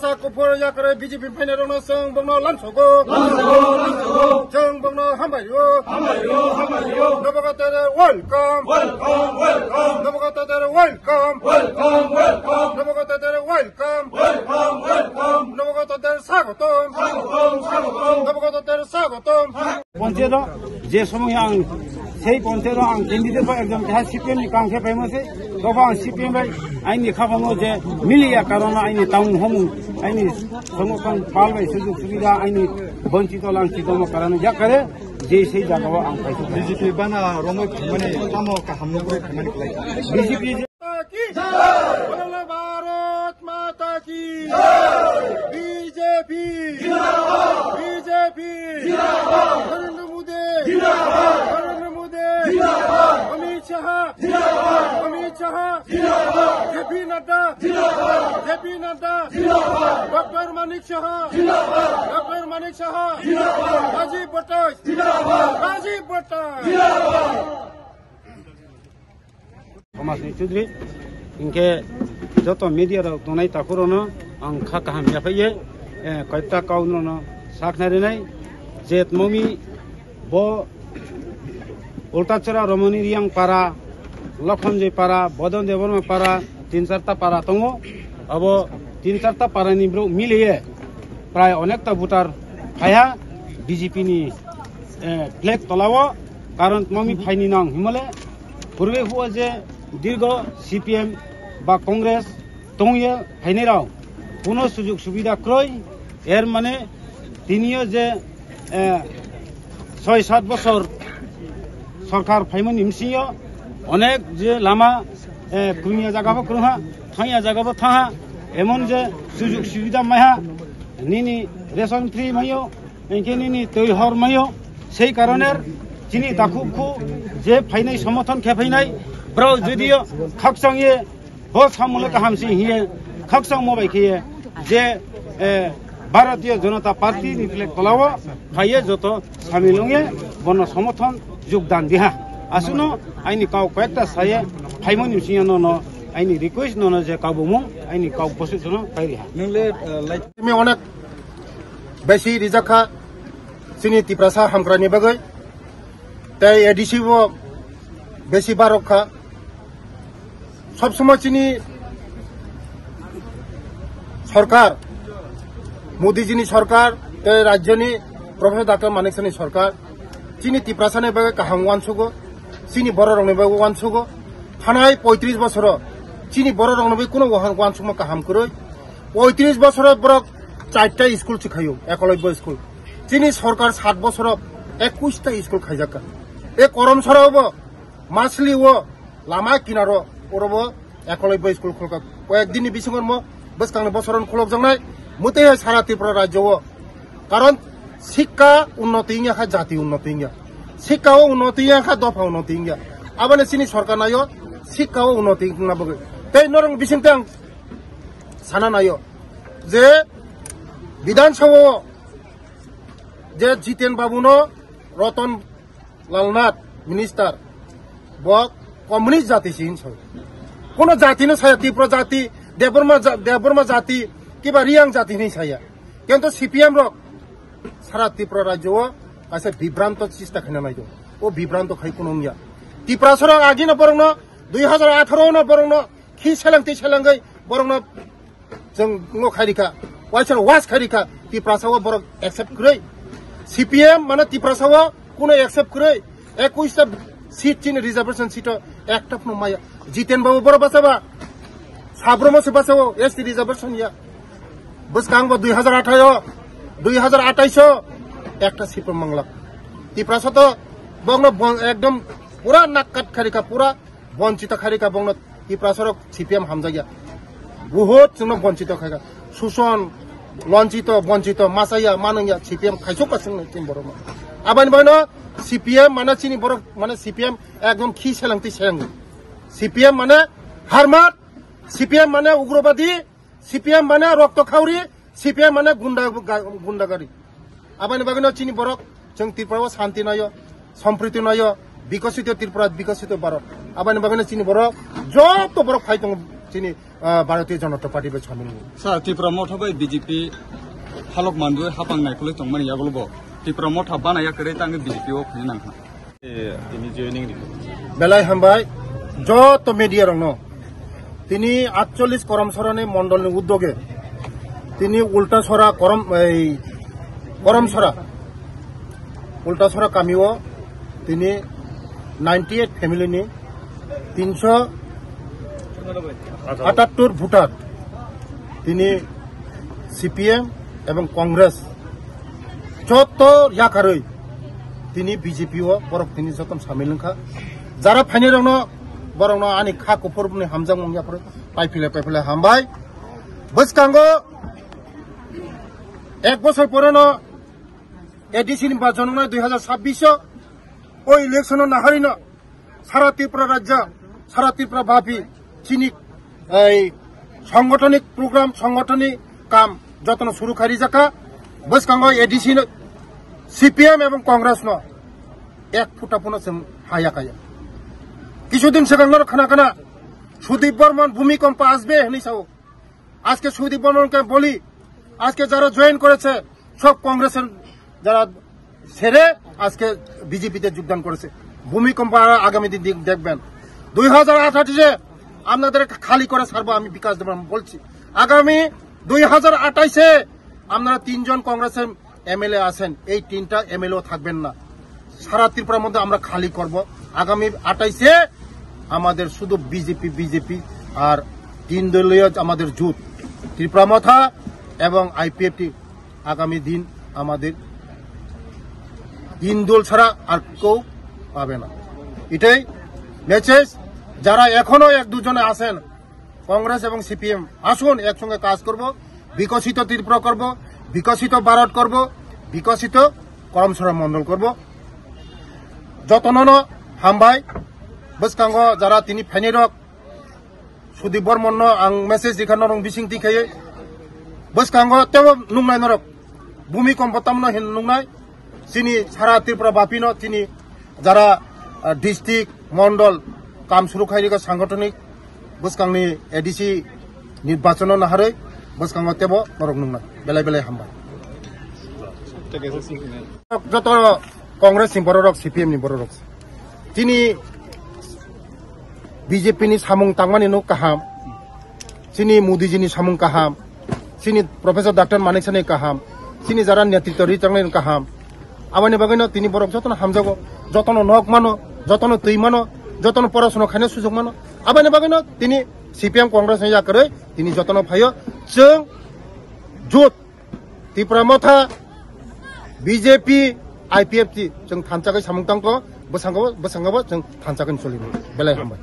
Asa kupur ya kare BJP paine rono seng bangno lansogo seng bangno hamayo nabaga tere welcome nabaga tere welcome nabaga tere welcome nabaga tere sagotom nabaga tere sagotom panchayat যে সময় আং সেই পঞ্চায়েত আং candidate বা একদম যাহা CPM নি কাংখে পাইমছে তখন আং সিপিএম বাই আইনি খাবানো যে মিলিয়া কারণ আইনি টাউন হোম আইনি সমকন পালবাই সুযোগ সুবিধা আইনি বঞ্চিত লাঞ্ছিত কারণ যা করে যে সেই জায়গাও আং পাইছে বিজেপি বানা রমক মানে কামো কাহামনো করে মানে বিজেপি की बोलो भारत माता की BJP BJP Narendra Modi Amit Shah JP Nadda doctor Manik Shah Rajiv भट्टाच समाजनि चौधरी इनके जो मीडिया दोनाई ताकुरोनो आं खा काहाम याफाइये कयता काउनो साखनारिनाय जेत ममी बो उल्टाचरा रमणी रियांग पारा लखनजय पारा बदन देवरमा पारा 3-4टा पारा दङ अब 3-4टा पारानि ब्रो मिलिये प्राय अनेकटा भोटार फाया बीजेपी नि फ्लेग तलावो कारण ममी फाइनि नां हिमले पूर्वे हुआ जे दीर्घ सीपीएम বা কংগ্রেস তংয়ে ফাইনেরাও কোনো সুযোগ সুবিধা ক্রয় এর মানে তিনিও যে 6-7 বছর সরকার ফাইমন নিমসিও অনেক যে লামা কুমিয়া জায়গাবো ক্রহা থাইয়া জায়গাবো থাহা এমন যে সুযোগ সুবিধা মাইহা নিনি রেশন ফ্রি মাইও একে নিনি তৈহর মাইও সেই কারণের চিনি দাখুখু যে ফাইনাই সমর্থন খেফাইনাই ব্রো যদিও খাকসংয়ে बहुत सामूल काम से ही खक्संग मोबाइल की जे भारतीय जनता पार्टी निकले कलावा खाइए जो तो शामिल होंगे बन समर्थन योगदान दिहा आसुनो आइनी काउ कयटा साये फाइमो निसिया न आइनी रिक्वेस्ट न जे काबुमो आइनी काउ पोजिशन पाइरिहा नंगले लाइक में अनेक बेसी रिजाखा सिनी तिप्रासा हामग्रानि बागै ताई एडिसिबो बेसी बारखा सब समय चीनी सरकार मोदी जी सरकार राज्य प्रोफेसर डॉक्टर मानिक शाहनि सरकार चीनी तिप्रासानि बागै काहाम वानसुगो चीनी बर रंनि बागै वानसुगो थानाय 35 बছर चीनी बर रंनि बागै कोनो वानसुगो काहाम करै 35 बছर बरक 4टा स्कूल सिखायो एकलव्य स्कूल चीनी सरकार 7 बছर 21टा स्कूल खाइजाका ए करम सरावबो मासलिवो लामा किनारो ओरबो एकलव्य स्कूल खुलका कयेकदिननि बिसिङर म बसकांनि बसरन खुलक जंनाय मते सारा त्रिपुरा राज्यव कारण शिक्षा उन्नति इंगा जाति उन्नति इंगा शिक्षा उन्नति इंगा दफा उन्नति इंगा आबाने सिनी सरकार नायो शिक्षा उन्नति ना बगे तै नरंग बिसिंतां साना नायो जे विधानसभा जे जितेन बाबुनो रतन लालनाथ मिनिस्टर ब कम्युनिस्ट जाति सिन छ कोनो जाति न छया त्रिपुरा जाति देवबर्मा जाति किबा रियांग जाति नै छया किन्तु सीपीएम र सारा त्रिपुरा राज्य कासे विभ्रांत चेष्टा खाना नाइदो ओ विभ्रांत खाइ कोनो निया त्रिपुरा सर आगि न बरंग 2018 न बरंग खि सेलांति सेलांगै बरंग जों न खारिखा वाइसर वास खारिखा त्रिपुरा साव बर एक्सेप्ट करै सीपीएम माने त्रिपुरा साव कोनो एक्सेप्ट करै 21टा सीट चिन रिजर्वेशन सीट एक्ट अफ माया जितेन बाबू बर बसाबा साब्रमो से बसाओ एसटी रिजर्वेशन या बसकांग 2028 एकटा सीट मंगला त्रिपुरा सत बंग एकदम पूरा नाकट खारिका पूरा वंचित खारिका बंग त्रिपुरा सर सीपीएम हामजाया बहुत जोंनो वंचित खारिका सुसन लंचित वंचित मासाया मानंया सीपीएम खाइसो कासिं टिम बरमा आबानि बायनो सीपीएम माने चिनी बर माने सीपीएम एकदम खि सेलांति सेलांग सीपीएम माने हारमात सीपीएम माने उग्रवादी सीपीएम माने रक्तखावरी सीपीएम माने गुंडागारी आबानि बागैनो चिनी बरक जों त्रिपुरायाव शान्ति नायो सम्प्रीति नायो विकसित त्रिपुरा विकसित भारत आबानि बागैनो चिनी बरक जत बरक फाइट চিনি ভারতীয় জনতা পার্টি বে সামিল सा त्रिपुरा मथाबाय बीजेपी हालक मानदु हापां नायखौलाय तंमानि यागलबो त्रिपुरा मथा बानाया करे तांगे बीजेपी ओ फैनो नांखा इनि जयनिं বেলায় হামবাই যত মিডিয়া রং তিনি 48 করমসরানি মন্ডল উদ্যোগে তিনি উল্টাছড়া উল্টাছড়া কামিও তিনি 98 ফ্যামিলিনি 378 ভোটার তিনি সিপিএম এবং কংগ্রেস যত ইয়াকারই তিনি বিজেপিও বরক তিনি যতন সামিল খা যারা ফাইনে রং বরং আনি খা কুফরনি হামজাং মংয়াফोर পাইফিলে হামবাই বসকাঙ্গ এক বছর পরেনো এডিসি নির্বাচন 2026 ওই ইলেকশন নাহারিন সারা ত্রিপুরা রাজ্য সারা ত্রিপুরা ব্যাপী চিনি এই সাংগঠনিক প্রোগ্রাম সাংগঠনিক কাম যতন শুরু খারি জাকা বসকাঙ্গ এডিসি সিপিএম এবং কংগ্রেস এক ফুটা পুনঃ হায়াকায়া কিছুদিন সেখানে খানা সুদীপ বর্মন ভূমিকম্প আসবে হিসাব আজকে সুদীপ বর্মনকে বলি আজকে যারা জয়েন করেছে সব কংগ্রেসের যারা ছেড়ে আজকে বিজেপিতে যোগদান করেছে ভূমিকম্প আগামী দিন দেখবেন 2028 আপনাদের খালি করে ছাড়বো আমি বিকাশ দেব বলছি আগামী 2028 আপনারা 3 জন কংগ্রেসের এমএলএ আছেন এই 3টা এমএলএ থাকবেন না সারা ত্রিপুরার মধ্যে আমরা খালি করব আগামী 28 আমাদের শুধু বিজেপি আর 3 দলীয় আমাদের জোট ত্রিপুরা মথা এবং আইপিএফটি আগামী দিন আমাদের 3 দল ছাড়া আর কেউ পাবে না এটাই মেসেজ যারা এখনো এক দুজনে আছেন কংগ্রেস এবং সিপিএম আসুন একসঙ্গে কাজ করব বিকশিত ত্রিপুরা করব বিকশিত ভারত করব বিকশিত করমসরা মন্ডল করব যতন হামবাই বসকাঙ্গ যারা তিনি ফাইনেরক সুদীপ বর্মন আং মেসেজ দিখানো রং বিসিং দিখায়ে বসকাঙ্গ তেও নুংনাই নরক ভূমিকম্প তামনো হিন নুংনাই চিনি সারা ত্রিপুরা বাপিনো তিনি যারা ডিস্ট্রিক্ট মন্ডল কাম শুরু খাইরিক সাংগঠনিক বসকাংনি এডিসি নির্বাচন নাহারে বসকাঙ্গ তেব নরক নুংনাই বেলায় হামবাই যত কংগ্রেস नि बररक सीपीएम नि बररक তিনি বিজেপি नि सामुं तांगमानि नो काहाम চিনি মোদিজি नि सामुं काहाम চিনি প্রফেসর ডক্টর মানিক সানি काहाम চিনি যারা নেতৃত্ব রিচাংনি काहाम আমানি বাগৈনো তিনি বরক যতন হামজাগো যতন নক মানো যতন তুই মানো যতন পড়াশোনা খাইनो সুযোগ মানো আবানি বাগৈনো তিনি सीपीएम কংগ্রেস नि याकरै তিনি যতন ফাयो जों जुट त्रिपुरा मथा बीजेपी आईपीएफटी जों थानचागै सामुंतांखौ बोसांगाबो जों थानचागोन सोलिनो बेलाय हामबाय